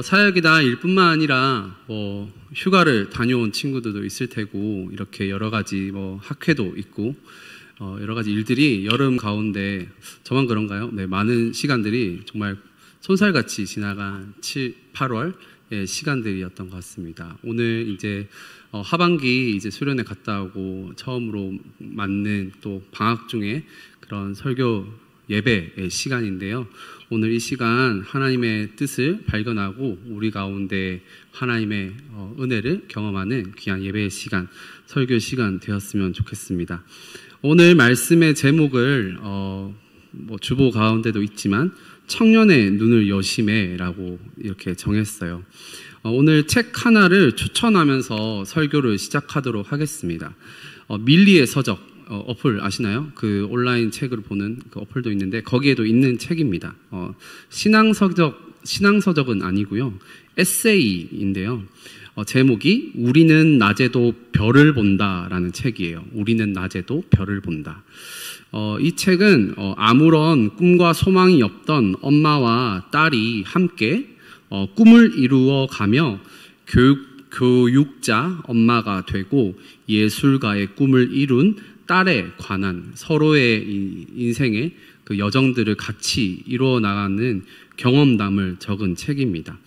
사역이다 일뿐만 아니라 휴가를 다녀온 친구들도 있을 테고, 이렇게 여러 가지 학회도 있고 여러 가지 일들이 여름 가운데, 저만 그런가요? 네, 많은 시간들이 정말 손살같이 지나간 7, 8월의 시간들이었던 것 같습니다. 오늘 이제 하반기 이제 수련회 갔다 오고 처음으로 맞는 또 방학 중에 그런 설교 예배의 시간인데요. 오늘 이 시간 하나님의 뜻을 발견하고 우리 가운데 하나님의 은혜를 경험하는 귀한 예배의 시간, 설교 시간 되었으면 좋겠습니다. 오늘 말씀의 제목을 주보 가운데도 있지만 청년의 눈을 여심해라고 이렇게 정했어요. 오늘 책 하나를 추천하면서 설교를 시작하도록 하겠습니다. 밀리의 서적 어플 아시나요? 그 온라인 책을 보는 그 어플도 있는데 거기에도 있는 책입니다. 신앙서적은 아니고요, 에세이인데요. 제목이 우리는 낮에도 별을 본다라는 책이에요. 우리는 낮에도 별을 본다. 이 책은 아무런 꿈과 소망이 없던 엄마와 딸이 함께 꿈을 이루어가며 교육자 엄마가 되고 예술가의 꿈을 이룬 딸에 관한 서로의 인생의 그 여정들을 같이 이루어 나가는 경험담을 적은 책입니다.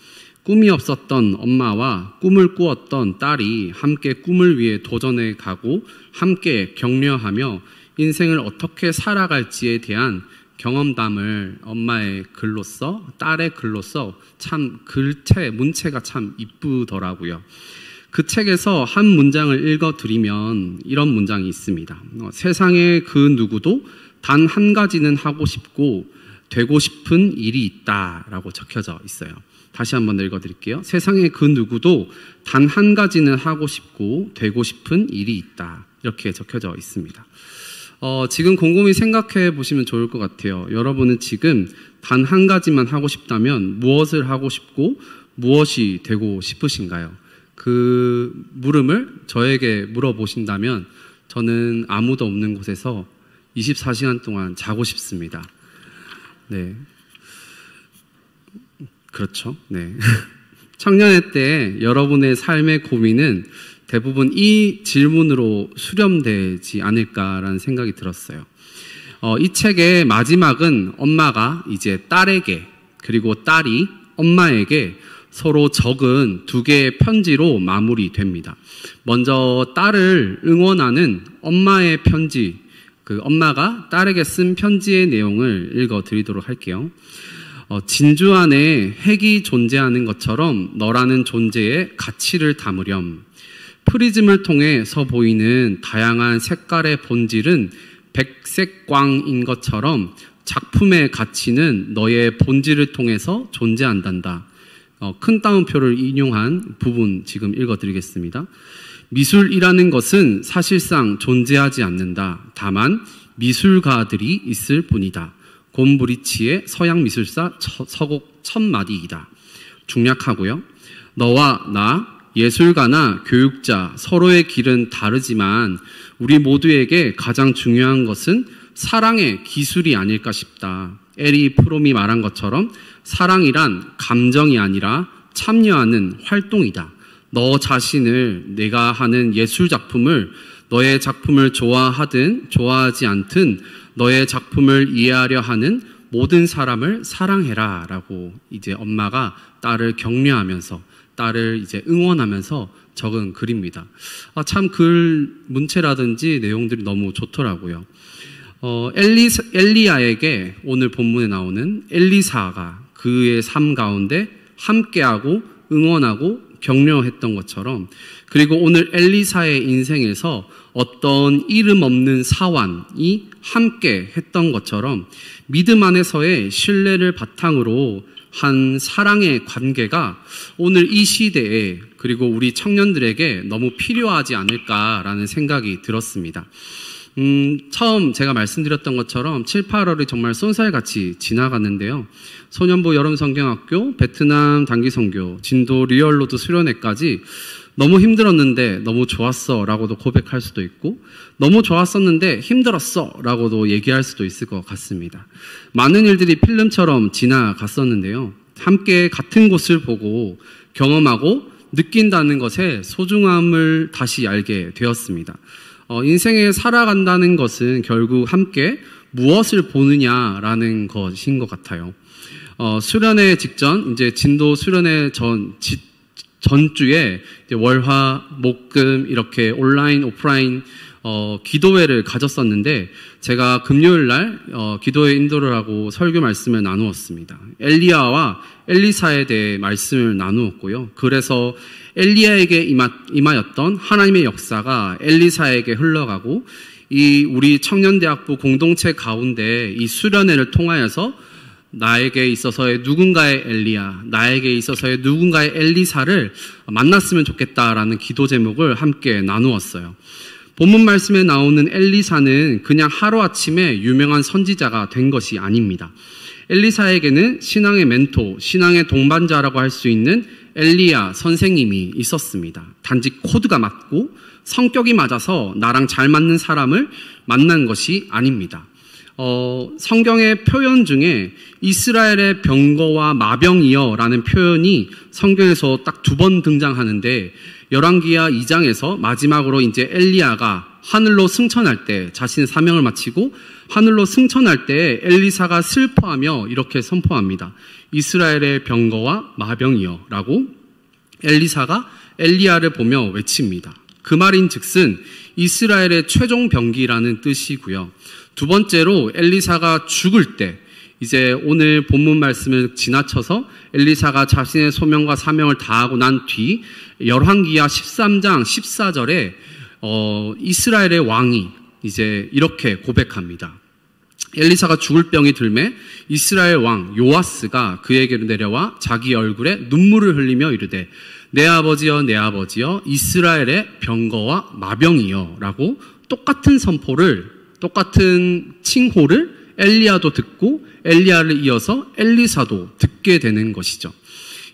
꿈이 없었던 엄마와 꿈을 꾸었던 딸이 함께 꿈을 위해 도전해 가고 함께 격려하며 인생을 어떻게 살아갈지에 대한 경험담을 엄마의 글로써, 딸의 글로써 참 문체가 참 이쁘더라고요. 그 책에서 한 문장을 읽어드리면 이런 문장이 있습니다. 세상에 그 누구도 단 한 가지는 하고 싶고 되고 싶은 일이 있다라고 적혀져 있어요. 다시 한번 읽어드릴게요. 세상에 그 누구도 단 한 가지는 하고 싶고 되고 싶은 일이 있다. 이렇게 적혀져 있습니다. 지금 곰곰이 생각해 보시면 좋을 것 같아요. 여러분은 지금 단 한 가지만 하고 싶다면 무엇을 하고 싶고 무엇이 되고 싶으신가요? 그 물음을 저에게 물어보신다면 저는 아무도 없는 곳에서 24시간 동안 자고 싶습니다. 네. 그렇죠. 네. 청년회 때 여러분의 삶의 고민은 대부분 이 질문으로 수렴되지 않을까라는 생각이 들었어요. 이 책의 마지막은 엄마가 이제 딸에게, 그리고 딸이 엄마에게 서로 적은 두 개의 편지로 마무리됩니다. 먼저 딸을 응원하는 엄마의 편지, 그 엄마가 딸에게 쓴 편지의 내용을 읽어드리도록 할게요. 진주 안에 핵이 존재하는 것처럼 너라는 존재의 가치를 담으렴. 프리즘을 통해서 보이는 다양한 색깔의 본질은 백색광인 것처럼 작품의 가치는 너의 본질을 통해서 존재한단다. 큰 따옴표를 인용한 부분 지금 읽어드리겠습니다. 미술이라는 것은 사실상 존재하지 않는다. 다만 미술가들이 있을 뿐이다. 곰브리치의 서양 미술사 서곡 1000마디이다. 중략하고요. 너와 나, 예술가나 교육자, 서로의 길은 다르지만 우리 모두에게 가장 중요한 것은 사랑의 기술이 아닐까 싶다. 에리 프롬이 말한 것처럼 사랑이란 감정이 아니라 참여하는 활동이다. 너 자신을, 내가 하는 예술 작품을, 너의 작품을 좋아하든 좋아하지 않든 너의 작품을 이해하려 하는 모든 사람을 사랑해라 라고 이제 엄마가 딸을 격려하면서, 딸을 이제 응원하면서 적은 글입니다. 참 글 문체라든지 내용들이 너무 좋더라고요. 엘리야에게 오늘 본문에 나오는 엘리사가 그의 삶 가운데 함께하고 응원하고 격려했던 것처럼, 그리고 오늘 엘리사의 인생에서 어떤 이름 없는 사환이 함께 했던 것처럼 믿음 안에서의 신뢰를 바탕으로 한 사랑의 관계가 오늘 이 시대에, 그리고 우리 청년들에게 너무 필요하지 않을까라는 생각이 들었습니다. 처음 제가 말씀드렸던 것처럼 7, 8월이 정말 쏜살같이 지나갔는데요. 소년부 여름성경학교, 베트남 단기선교, 진도 리얼로드 수련회까지 너무 힘들었는데 너무 좋았어 라고도 고백할 수도 있고, 너무 좋았었는데 힘들었어 라고도 얘기할 수도 있을 것 같습니다. 많은 일들이 필름처럼 지나갔었는데요. 함께 같은 곳을 보고 경험하고 느낀다는 것의 소중함을 다시 알게 되었습니다. 인생에 살아간다는 것은 결국 함께 무엇을 보느냐라는 것인 것 같아요. 수련회 직전, 이제 진도 수련회 전주에 월화, 목금 이렇게 온라인, 오프라인 기도회를 가졌었는데 제가 금요일 날 기도회 인도를 하고 설교 말씀을 나누었습니다. 엘리야와 엘리사에 대해 말씀을 나누었고요. 그래서 엘리야에게 임하였던 하나님의 역사가 엘리사에게 흘러가고 이 우리 청년대학부 공동체 가운데 이 수련회를 통하여서 나에게 있어서의 누군가의 엘리야, 나에게 있어서의 누군가의 엘리사를 만났으면 좋겠다라는 기도 제목을 함께 나누었어요. 본문 말씀에 나오는 엘리사는 그냥 하루아침에 유명한 선지자가 된 것이 아닙니다. 엘리사에게는 신앙의 멘토, 신앙의 동반자라고 할 수 있는 엘리야 선생님이 있었습니다. 단지 코드가 맞고 성격이 맞아서 나랑 잘 맞는 사람을 만난 것이 아닙니다. 성경의 표현 중에 이스라엘의 병거와 마병이여라는 표현이 성경에서 딱 2번 등장하는데 열왕기하 2장에서 마지막으로 이제 엘리야가 하늘로 승천할 때 자신의 사명을 마치고 하늘로 승천할 때 엘리사가 슬퍼하며 이렇게 선포합니다. 이스라엘의 병거와 마병이여라고 엘리사가 엘리야를 보며 외칩니다. 그 말인즉슨 이스라엘의 최종 병기라는 뜻이고요. 두 번째로 엘리사가 죽을 때 이제 오늘 본문 말씀을 지나쳐서 엘리사가 자신의 소명과 사명을 다하고 난 뒤 열왕기하 13장 14절에 이스라엘의 왕이 이제 이렇게 고백합니다. 엘리사가 죽을 병이 들매 이스라엘 왕 요아스가 그에게로 내려와 자기 얼굴에 눈물을 흘리며 이르되 내 아버지여 내 아버지여 이스라엘의 병거와 마병이여 라고 똑같은 선포를 똑같은 칭호를 엘리야도 듣고 엘리야를 이어서 엘리사도 듣게 되는 것이죠.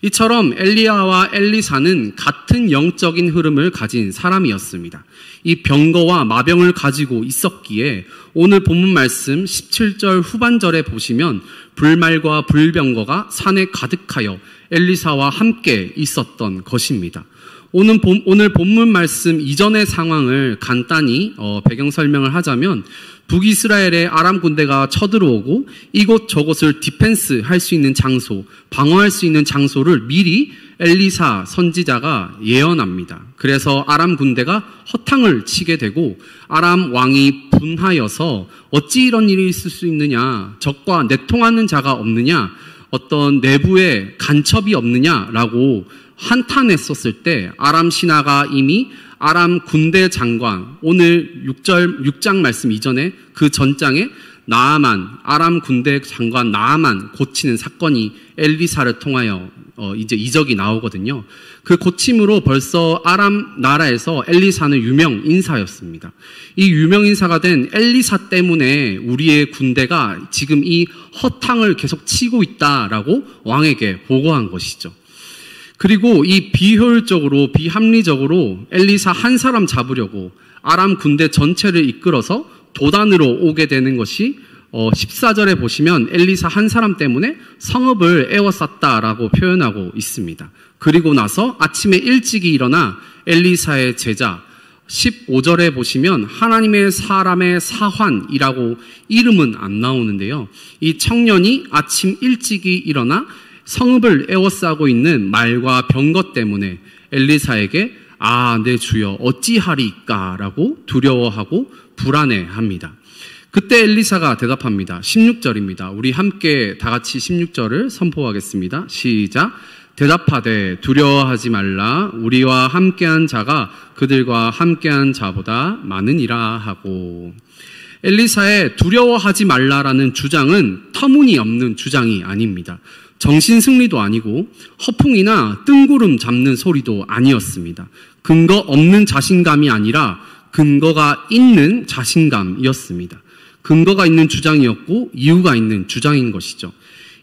이처럼 엘리야와 엘리사는 같은 영적인 흐름을 가진 사람이었습니다. 이 병거와 마병을 가지고 있었기에 오늘 본문 말씀 17절 후반절에 보시면 불말과 불병거가 산에 가득하여 엘리사와 함께 있었던 것입니다. 오늘 본문 말씀 이전의 상황을 간단히 배경 설명을 하자면 북이스라엘의 아람 군대가 쳐들어오고 이곳 저곳을 디펜스 할 수 있는 장소, 방어할 수 있는 장소를 미리 엘리사 선지자가 예언합니다. 그래서 아람 군대가 허탕을 치게 되고 아람 왕이 분하여서 어찌 이런 일이 있을 수 있느냐, 적과 내통하는 자가 없느냐, 어떤 내부에 간첩이 없느냐라고 한탄했었을 때 아람 신하가 이미 아람 군대 장관, 오늘 6장 말씀 이전에 그 전장에 나아만, 아람 군대 장관 나아만 고치는 사건이 엘리사를 통하여 이제 이적이 나오거든요. 그 고침으로 벌써 아람 나라에서 엘리사는 유명 인사였습니다. 이 유명 인사가 된 엘리사 때문에 우리의 군대가 지금 이 허탕을 계속 치고 있다라고 왕에게 보고한 것이죠. 그리고 이 비효율적으로 비합리적으로 엘리사 한 사람 잡으려고 아람 군대 전체를 이끌어서 도단으로 오게 되는 것이 14절에 보시면 엘리사 한 사람 때문에 성읍을 에워쌌다라고 표현하고 있습니다. 그리고 나서 아침에 일찍이 일어나 엘리사의 제자 15절에 보시면 하나님의 사람의 사환이라고 이름은 안 나오는데요. 이 청년이 아침 일찍이 일어나 성읍을 에워싸고 있는 말과 병거 때문에 엘리사에게 내 주여 어찌하리까 라고 두려워하고 불안해합니다. 그때 엘리사가 대답합니다. 16절입니다. 우리 함께 다 같이 16절을 선포하겠습니다. 시작. 대답하되 두려워하지 말라. 우리와 함께한 자가 그들과 함께한 자보다 많으니라 하고. 엘리사의 두려워하지 말라라는 주장은 터무니없는 주장이 아닙니다. 정신승리도 아니고 허풍이나 뜬구름 잡는 소리도 아니었습니다. 근거 없는 자신감이 아니라 근거가 있는 자신감이었습니다. 근거가 있는 주장이었고 이유가 있는 주장인 것이죠.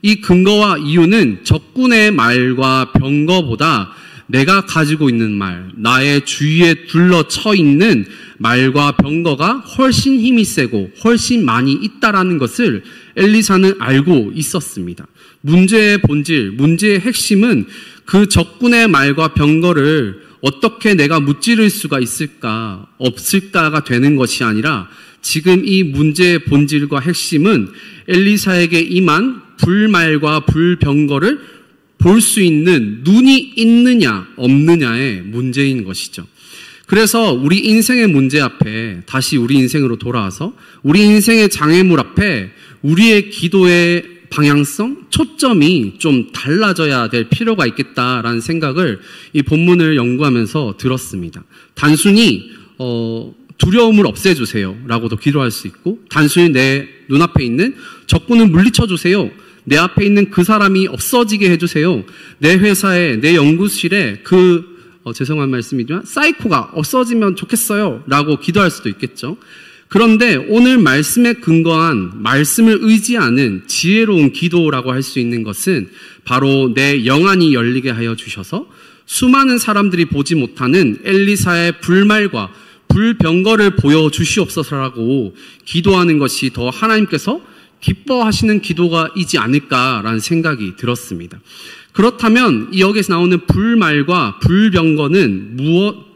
이 근거와 이유는 적군의 말과 병거보다 내가 가지고 있는 말, 나의 주위에 둘러쳐 있는 말과 병거가 훨씬 힘이 세고 훨씬 많이 있다라는 것을 엘리사는 알고 있었습니다. 문제의 본질, 문제의 핵심은 그 적군의 말과 병거를 어떻게 내가 무찌를 수가 있을까, 없을까가 되는 것이 아니라 지금 이 문제의 본질과 핵심은 엘리사에게 임한 불말과 불병거를 볼 수 있는 눈이 있느냐 없느냐의 문제인 것이죠. 그래서 우리 인생의 문제 앞에, 다시 우리 인생으로 돌아와서 우리 인생의 장애물 앞에 우리의 기도의 방향성, 초점이 좀 달라져야 될 필요가 있겠다라는 생각을 이 본문을 연구하면서 들었습니다. 단순히 두려움을 없애주세요 라고도 기도할 수 있고, 단순히 내 눈앞에 있는 적군을 물리쳐주세요, 내 앞에 있는 그 사람이 없어지게 해주세요, 내 회사에, 내 연구실에 죄송한 말씀이지만 사이코가 없어지면 좋겠어요 라고 기도할 수도 있겠죠. 그런데 오늘 말씀에 근거한, 말씀을 의지하는 지혜로운 기도라고 할 수 있는 것은 바로 내 영안이 열리게 하여 주셔서 수많은 사람들이 보지 못하는 엘리사의 불말과 불병거를 보여주시옵소서라고 기도하는 것이 더 하나님께서 기뻐하시는 기도가이지 않을까라는 생각이 들었습니다. 그렇다면 여기서 나오는 불말과 불병거는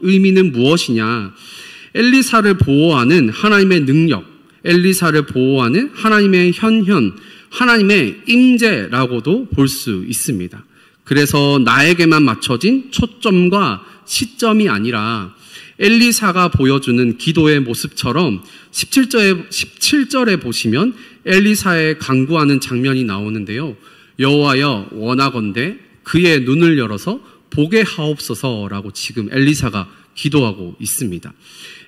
의미는 무엇이냐? 엘리사를 보호하는 하나님의 능력, 엘리사를 보호하는 하나님의 현현, 하나님의 임재라고도 볼 수 있습니다. 그래서 나에게만 맞춰진 초점과 시점이 아니라 엘리사가 보여주는 기도의 모습처럼 17절에 보시면 엘리사의 간구하는 장면이 나오는데요. 여호와여, 원하건대 그의 눈을 열어서 보게 하옵소서라고 지금 엘리사가 기도하고 있습니다.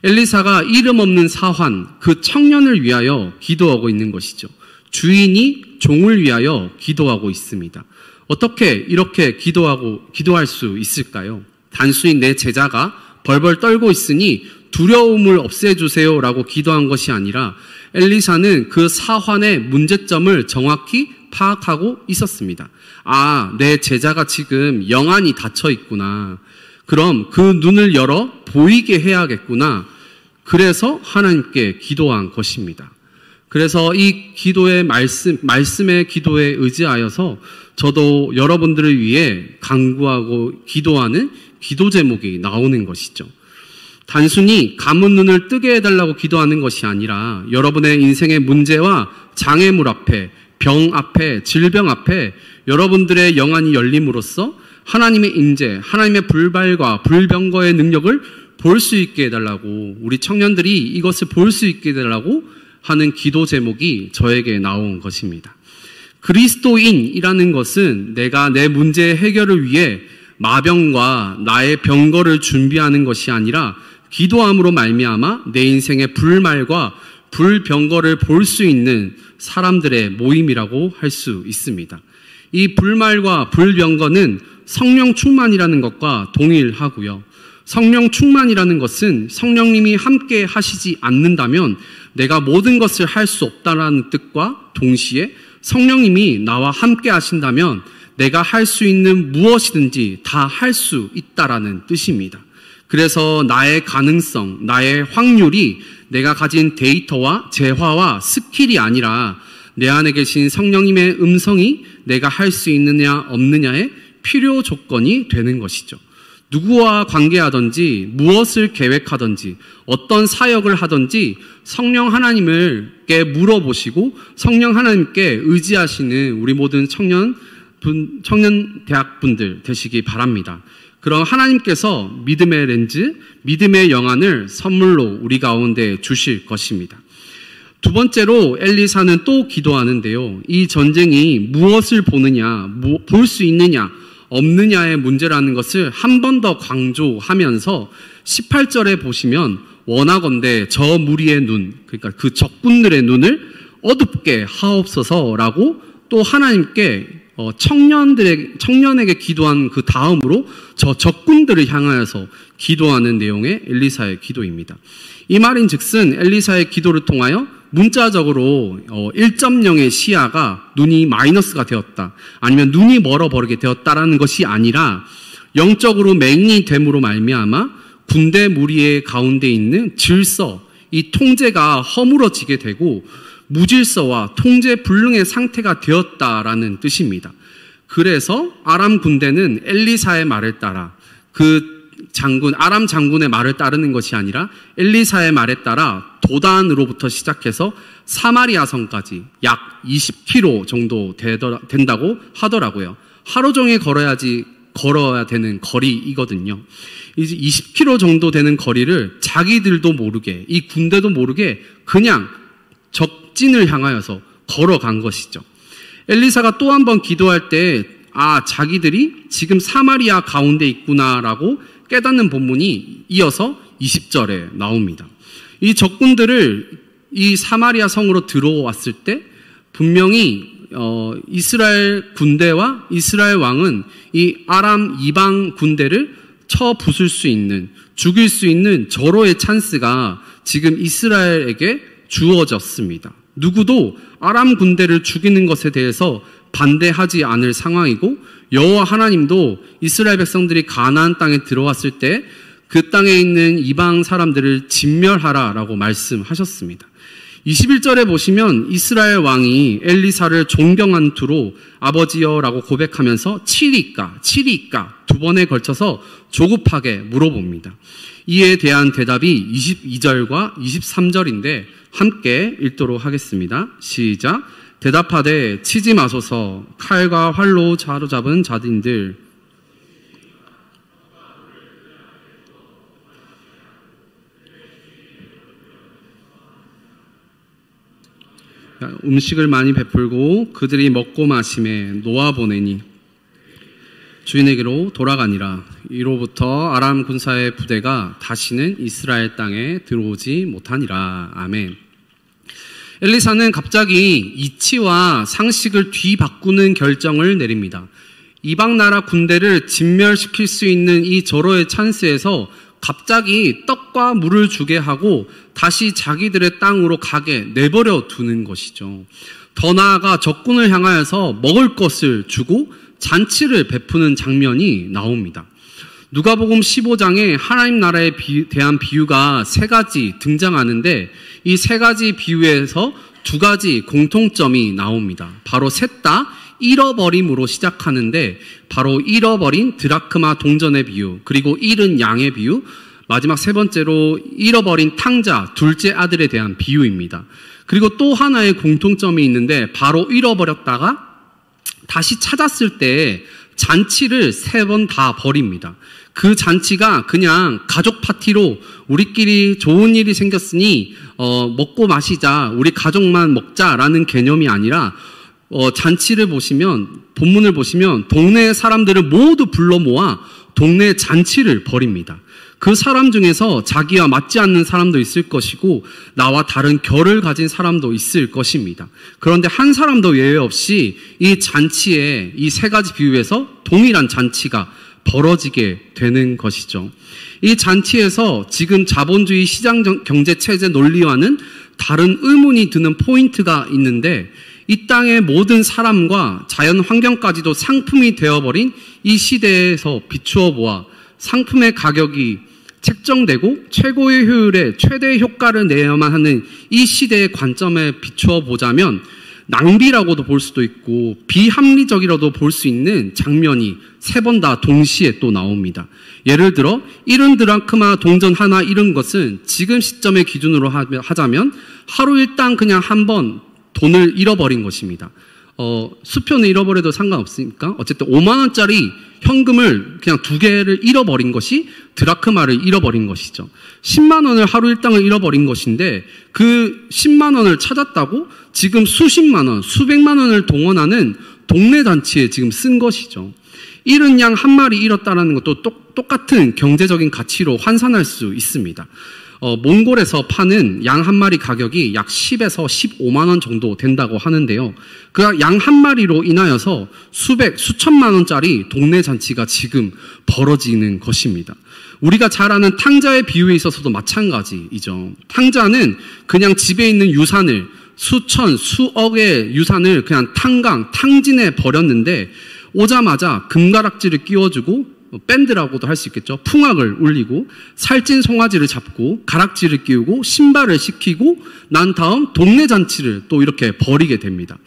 엘리사가 이름 없는 사환, 그 청년을 위하여 기도하고 있는 것이죠. 주인이 종을 위하여 기도하고 있습니다. 어떻게 이렇게 기도할 수 있을까요? 단순히 내 제자가 벌벌 떨고 있으니 두려움을 없애주세요 라고 기도한 것이 아니라 엘리사는 그 사환의 문제점을 정확히 파악하고 있었습니다. 아, 내 제자가 지금 영안이 닫혀 있구나. 그럼 그 눈을 열어 보이게 해야겠구나. 그래서 하나님께 기도한 것입니다. 그래서 이 기도의 말씀의 기도에 의지하여서 저도 여러분들을 위해 간구하고 기도하는 기도 제목이 나오는 것이죠. 단순히 감은 눈을 뜨게 해달라고 기도하는 것이 아니라 여러분의 인생의 문제와 장애물 앞에, 병 앞에, 질병 앞에 여러분들의 영안이 열림으로써 하나님의 임재, 하나님의 불발과 불병거의 능력을 볼 수 있게 해달라고, 우리 청년들이 이것을 볼 수 있게 해달라고 하는 기도 제목이 저에게 나온 것입니다. 그리스도인이라는 것은 내가 내 문제의 해결을 위해 마병과 나의 병거를 준비하는 것이 아니라 기도함으로 말미암아 내 인생의 불말과 불병거를 볼 수 있는 사람들의 모임이라고 할 수 있습니다. 이 불말과 불병거는 성령 충만이라는 것과 동일하고요. 성령 충만이라는 것은 성령님이 함께 하시지 않는다면 내가 모든 것을 할 수 없다라는 뜻과 동시에 성령님이 나와 함께 하신다면 내가 할 수 있는 무엇이든지 다 할 수 있다라는 뜻입니다. 그래서 나의 가능성, 나의 확률이 내가 가진 데이터와 재화와 스킬이 아니라 내 안에 계신 성령님의 음성이 내가 할 수 있느냐 없느냐의 필요 조건이 되는 것이죠. 누구와 관계하든지 무엇을 계획하든지 어떤 사역을 하든지 성령 하나님께 물어보시고 성령 하나님께 의지하시는 우리 모든 청년 대학분들 되시기 바랍니다. 그럼 하나님께서 믿음의 렌즈, 믿음의 영안을 선물로 우리 가운데 주실 것입니다. 두 번째로 엘리사는 또 기도하는데요. 이 전쟁이 무엇을 보느냐, 볼 수 있느냐, 없느냐의 문제라는 것을 한 번 더 강조하면서 18절에 보시면 원하건대 저 무리의 눈, 그러니까 그 적군들의 눈을 어둡게 하옵소서라고 또 하나님께 청년에게 기도한 그 다음으로 저 적군들을 향하여서 기도하는 내용의 엘리사의 기도입니다. 이 말인즉슨 엘리사의 기도를 통하여 문자적으로 1.0의 시야가 눈이 마이너스가 되었다, 아니면 눈이 멀어버리게 되었다라는 것이 아니라 영적으로 맹인이 됨으로 말미암아 군대 무리의 가운데 있는 질서, 이 통제가 허물어지게 되고 무질서와 통제 불능의 상태가 되었다라는 뜻입니다. 그래서 아람 군대는 엘리사의 말을 따라 아람 장군의 말을 따르는 것이 아니라 엘리사의 말에 따라 도단으로부터 시작해서 사마리아 성까지 약 20km 정도 된다고 하더라고요. 하루 종일 걸어야 되는 거리이거든요. 이제 20km 정도 되는 거리를 자기들도 모르게, 이 군대도 모르게 그냥 적진을 향하여서 걸어간 것이죠. 엘리사가 또 한 번 기도할 때 자기들이 지금 사마리아 가운데 있구나라고 깨닫는 본문이 이어서 20절에 나옵니다. 이 적군들을 이 사마리아 성으로 들어왔을 때 분명히 이스라엘 군대와 이스라엘 왕은 이 아람 이방 군대를 쳐 부술 수 있는, 죽일 수 있는 절호의 찬스가 지금 이스라엘에게 주어졌습니다. 누구도 아람 군대를 죽이는 것에 대해서 반대하지 않을 상황이고, 여호와 하나님도 이스라엘 백성들이 가나안 땅에 들어왔을 때 그 땅에 있는 이방 사람들을 진멸하라라고 말씀하셨습니다. 21절에 보시면 이스라엘 왕이 엘리사를 존경한 투로 아버지여라고 고백하면서 치리까 두 번에 걸쳐서 조급하게 물어봅니다. 이에 대한 대답이 22절과 23절인데 함께 읽도록 하겠습니다. 시작. 대답하되 치지 마소서. 칼과 활로 사로잡은 자들인들 음식을 많이 베풀고 그들이 먹고 마심에 놓아보내니 주인에게로 돌아가니라. 이로부터 아람 군사의 부대가 다시는 이스라엘 땅에 들어오지 못하니라. 아멘. 엘리사는 갑자기 이치와 상식을 뒤바꾸는 결정을 내립니다. 이방 나라 군대를 진멸시킬 수 있는 이 절호의 찬스에서 갑자기 떡과 물을 주게 하고 다시 자기들의 땅으로 가게 내버려 두는 것이죠. 더 나아가 적군을 향하여서 먹을 것을 주고 잔치를 베푸는 장면이 나옵니다. 누가복음 15장에 하나님 나라에 대한 비유가 3가지 등장하는데 이 3가지 비유에서 2가지 공통점이 나옵니다. 바로 셋 다 잃어버림으로 시작하는데 바로 잃어버린 드라크마 동전의 비유, 그리고 잃은 양의 비유, 마지막 3번째로 잃어버린 탕자 둘째 아들에 대한 비유입니다. 그리고 또 하나의 공통점이 있는데 바로 잃어버렸다가 다시 찾았을 때 잔치를 3번 다 벌입니다. 그 잔치가 그냥 가족 파티로 우리끼리 좋은 일이 생겼으니 먹고 마시자, 우리 가족만 먹자라는 개념이 아니라 잔치를 보시면, 본문을 보시면 동네 사람들을 모두 불러 모아 동네 잔치를 벌입니다. 그 사람 중에서 자기와 맞지 않는 사람도 있을 것이고 나와 다른 결을 가진 사람도 있을 것입니다. 그런데 한 사람도 예외 없이 이 잔치에 이 3가지 비유에서 동일한 잔치가 벌어지게 되는 것이죠. 이 잔치에서 지금 자본주의 시장 경제 체제 논리와는 다른 의문이 드는 포인트가 있는데 이 땅의 모든 사람과 자연 환경까지도 상품이 되어버린 이 시대에서 비추어 보아 상품의 가격이 책정되고 최고의 효율에 최대의 효과를 내야만 하는 이 시대의 관점에 비추어 보자면 낭비라고도 볼 수도 있고 비합리적이라도 볼 수 있는 장면이 3번 다 동시에 또 나옵니다. 예를 들어 잃은 드라크마 동전 하나 잃은 것은 지금 시점의 기준으로 하자면 하루 일당 그냥 한 번 돈을 잃어버린 것입니다. 수표는 잃어버려도 상관없으니까 어쨌든 5만 원짜리 현금을 그냥 2개를 잃어버린 것이 드라크마를 잃어버린 것이죠. 10만 원을 하루 일당을 잃어버린 것인데 그 10만 원을 찾았다고 지금 수십만 원, 수백만 원을 동원하는 동네 잔치에 지금 쓴 것이죠. 잃은 양 한 마리 잃었다는 것도 똑같은 경제적인 가치로 환산할 수 있습니다. 몽골에서 파는 양 한 마리 가격이 약 10에서 15만 원 정도 된다고 하는데요. 그 양 한 마리로 인하여서 수천만 원짜리 동네 잔치가 지금 벌어지는 것입니다. 우리가 잘 아는 탕자의 비유에 있어서도 마찬가지이죠. 탕자는 그냥 집에 있는 유산을 수억의 유산을 그냥 탕진해 버렸는데 오자마자 금가락지를 끼워주고 밴드라고도 할 수 있겠죠. 풍악을 울리고 살찐 송아지를 잡고 가락지를 끼우고 신발을 시키고 난 다음 동네 잔치를 또 이렇게 벌이게 됩니다.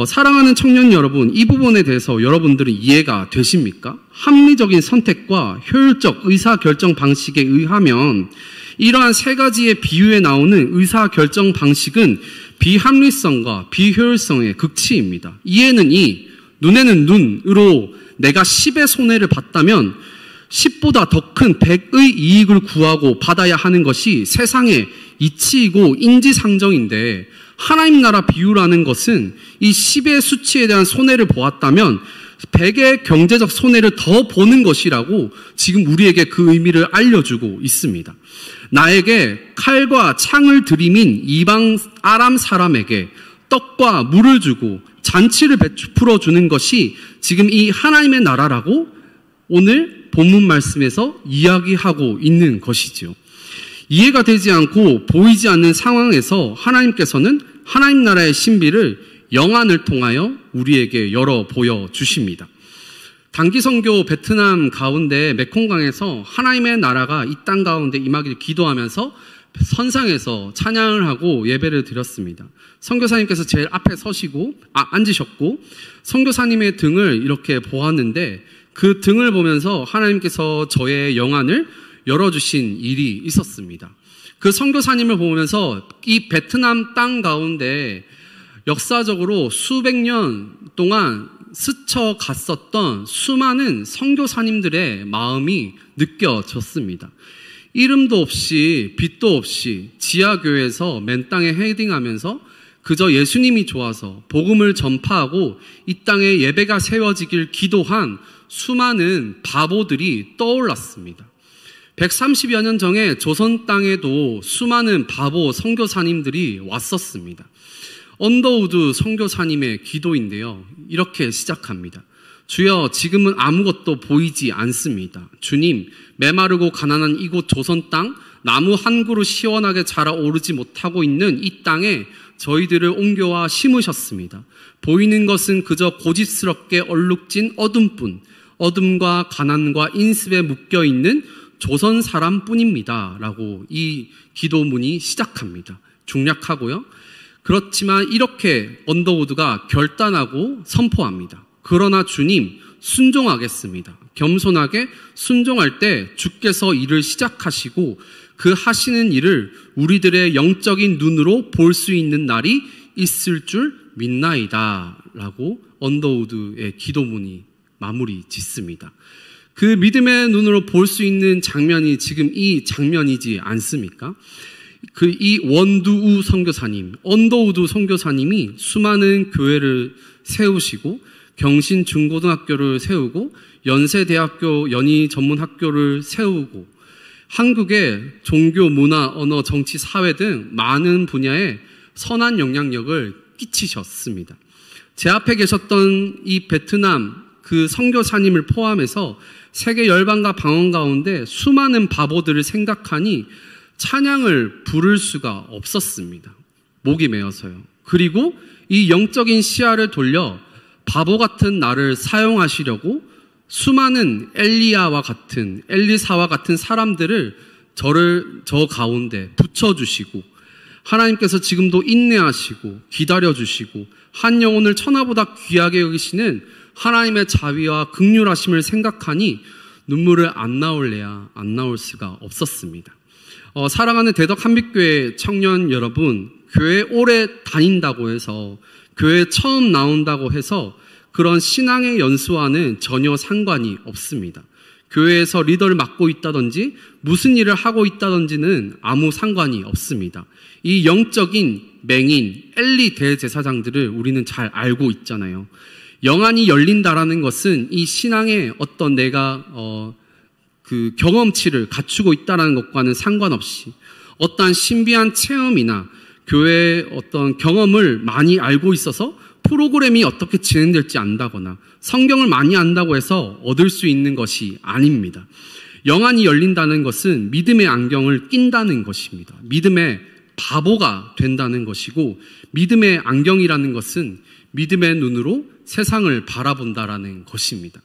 사랑하는 청년 여러분, 이 부분에 대해서 여러분들은 이해가 되십니까? 합리적인 선택과 효율적 의사결정 방식에 의하면 이러한 세 가지의 비유에 나오는 의사결정 방식은 비합리성과 비효율성의 극치입니다. 이에는 이, 눈에는 눈으로 내가 10의 손해를 봤다면 10보다 더 큰 100의 이익을 구하고 받아야 하는 것이 세상의 이치이고 인지상정인데, 하나님 나라 비유라는 것은 이 10의 수치에 대한 손해를 보았다면 100의 경제적 손해를 더 보는 것이라고 지금 우리에게 그 의미를 알려주고 있습니다. 나에게 칼과 창을 들이민 이방 아람 사람에게 떡과 물을 주고 잔치를 베풀어 주는 것이 지금 이 하나님의 나라라고 오늘 본문 말씀에서 이야기하고 있는 것이지요. 이해가 되지 않고 보이지 않는 상황에서 하나님께서는 하나님 나라의 신비를 영안을 통하여 우리에게 열어 보여주십니다. 단기 선교 베트남 가운데 메콩강에서 하나님의 나라가 이 땅 가운데 임하기를 기도하면서 선상에서 찬양을 하고 예배를 드렸습니다. 선교사님께서 제일 앞에 앉으셨고 선교사님의 등을 이렇게 보았는데 그 등을 보면서 하나님께서 저의 영안을 열어주신 일이 있었습니다. 그 선교사님을 보면서 이 베트남 땅 가운데 역사적으로 수백 년 동안 스쳐갔었던 수많은 선교사님들의 마음이 느껴졌습니다. 이름도 없이 빛도 없이 지하교회에서 맨 땅에 헤딩하면서 그저 예수님이 좋아서 복음을 전파하고 이 땅에 예배가 세워지길 기도한 수많은 바보들이 떠올랐습니다. 130여 년 전에 조선 땅에도 수많은 바보 선교사님들이 왔었습니다. 언더우드 선교사님의 기도인데요. 이렇게 시작합니다. 주여, 지금은 아무것도 보이지 않습니다. 주님, 메마르고 가난한 이곳 조선 땅, 나무 한 그루 시원하게 자라오르지 못하고 있는 이 땅에 저희들을 옮겨와 심으셨습니다. 보이는 것은 그저 고집스럽게 얼룩진 어둠뿐, 어둠과 가난과 인습에 묶여있는 조선 사람뿐입니다. 라고 이 기도문이 시작합니다. 중략하고요. 그렇지만 이렇게 언더우드가 결단하고 선포합니다. 그러나 주님, 순종하겠습니다. 겸손하게 순종할 때 주께서 일을 시작하시고 그 하시는 일을 우리들의 영적인 눈으로 볼 수 있는 날이 있을 줄 믿나이다. 라고 언더우드의 기도문이 마무리 짓습니다. 그 믿음의 눈으로 볼 수 있는 장면이 지금 이 장면이지 않습니까? 이 원두우 선교사님, 언더우드 선교사님이 수많은 교회를 세우시고 경신 중고등학교를 세우고 연세대학교 연희전문학교를 세우고 한국의 종교, 문화, 언어, 정치, 사회 등 많은 분야에 선한 영향력을 끼치셨습니다. 제 앞에 계셨던 이 베트남 그 선교사님을 포함해서 세계 열방과 방언 가운데 수많은 바보들을 생각하니 찬양을 부를 수가 없었습니다. 목이 메어서요. 그리고 이 영적인 시야를 돌려 바보 같은 나를 사용하시려고 수많은 엘리야와 같은, 엘리사와 같은 사람들을 저 가운데 붙여주시고 하나님께서 지금도 인내하시고 기다려주시고 한 영혼을 천하보다 귀하게 여기시는 하나님의 자비와 긍휼하심을 생각하니 눈물을 안 나올래야 안 나올 수가 없었습니다. 사랑하는 대덕 한빛교회 청년 여러분, 교회 오래 다닌다고 해서, 교회 처음 나온다고 해서 그런 신앙의 연수와는 전혀 상관이 없습니다. 교회에서 리더를 맡고 있다든지 무슨 일을 하고 있다든지는 아무 상관이 없습니다. 이 영적인 맹인 엘리 대제사장들을 우리는 잘 알고 있잖아요. 영안이 열린다라는 것은 이 신앙의 어떤 내가 그 경험치를 갖추고 있다는 것과는 상관없이 어떠한 신비한 체험이나 교회의 어떤 경험을 많이 알고 있어서 프로그램이 어떻게 진행될지 안다거나 성경을 많이 안다고 해서 얻을 수 있는 것이 아닙니다. 영안이 열린다는 것은 믿음의 안경을 낀다는 것입니다. 믿음의 바보가 된다는 것이고, 믿음의 안경이라는 것은 믿음의 눈으로 세상을 바라본다라는 것입니다.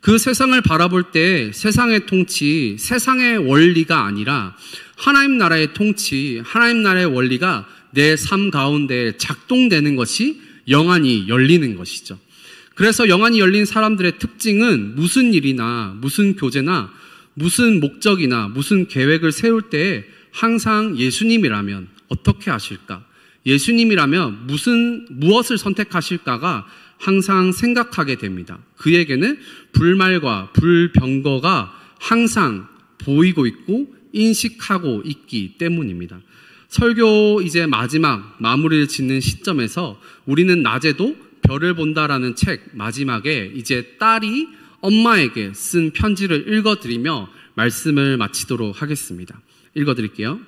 그 세상을 바라볼 때 세상의 통치, 세상의 원리가 아니라 하나님 나라의 통치, 하나님 나라의 원리가 내 삶 가운데 작동되는 것이 영안이 열리는 것이죠. 그래서 영안이 열린 사람들의 특징은 무슨 일이나 무슨 교제나 무슨 목적이나 무슨 계획을 세울 때 항상 예수님이라면 어떻게 하실까? 예수님이라면 무엇을 선택하실까가 항상 생각하게 됩니다. 그에게는 불말과 불병거가 항상 보이고 있고 인식하고 있기 때문입니다. 설교 이제 마지막 마무리를 짓는 시점에서 우리는 낮에도 별을 본다라는 책 마지막에 이제 딸이 엄마에게 쓴 편지를 읽어드리며 말씀을 마치도록 하겠습니다. 읽어드릴게요.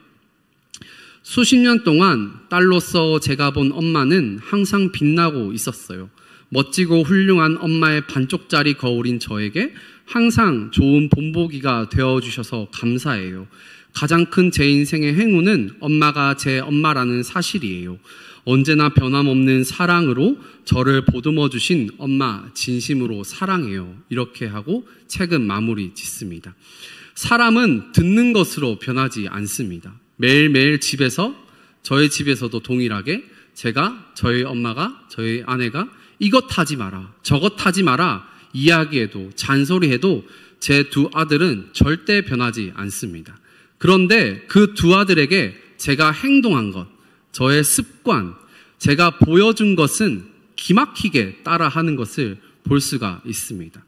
수십 년 동안 딸로서 제가 본 엄마는 항상 빛나고 있었어요. 멋지고 훌륭한 엄마의 반쪽짜리 거울인 저에게 항상 좋은 본보기가 되어주셔서 감사해요. 가장 큰 제 인생의 행운은 엄마가 제 엄마라는 사실이에요. 언제나 변함없는 사랑으로 저를 보듬어 주신 엄마 진심으로 사랑해요. 이렇게 하고 책은 마무리 짓습니다. 사람은 듣는 것으로 변하지 않습니다. 매일매일 집에서, 저의 집에서도 동일하게 제가, 저희 엄마가, 저희 아내가 이것 하지 마라, 저것 하지 마라 이야기해도 잔소리해도 제 두 아들은 절대 변하지 않습니다. 그런데 그 두 아들에게 제가 행동한 것, 저의 습관, 제가 보여준 것은 기막히게 따라하는 것을 볼 수가 있습니다.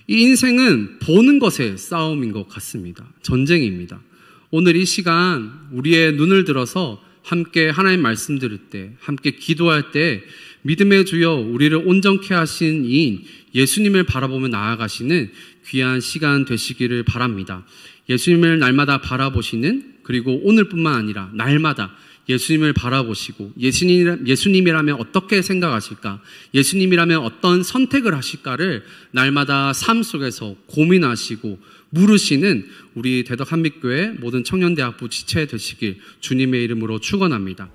이 인생은 보는 것의 싸움인 것 같습니다. 전쟁입니다. 오늘 이 시간 우리의 눈을 들어서 함께 하나님 말씀 들을 때, 함께 기도할 때 믿음의 주여 우리를 온전케 하신 이인 예수님을 바라보며 나아가시는 귀한 시간 되시기를 바랍니다. 예수님을 날마다 바라보시는, 그리고 오늘뿐만 아니라 날마다 예수님을 바라보시고 예수님이라면 어떻게 생각하실까, 예수님이라면 어떤 선택을 하실까를 날마다 삶 속에서 고민하시고 물으시는 우리 대덕 한빛교회 모든 청년대학부 지체 되시길 주님의 이름으로 축원합니다.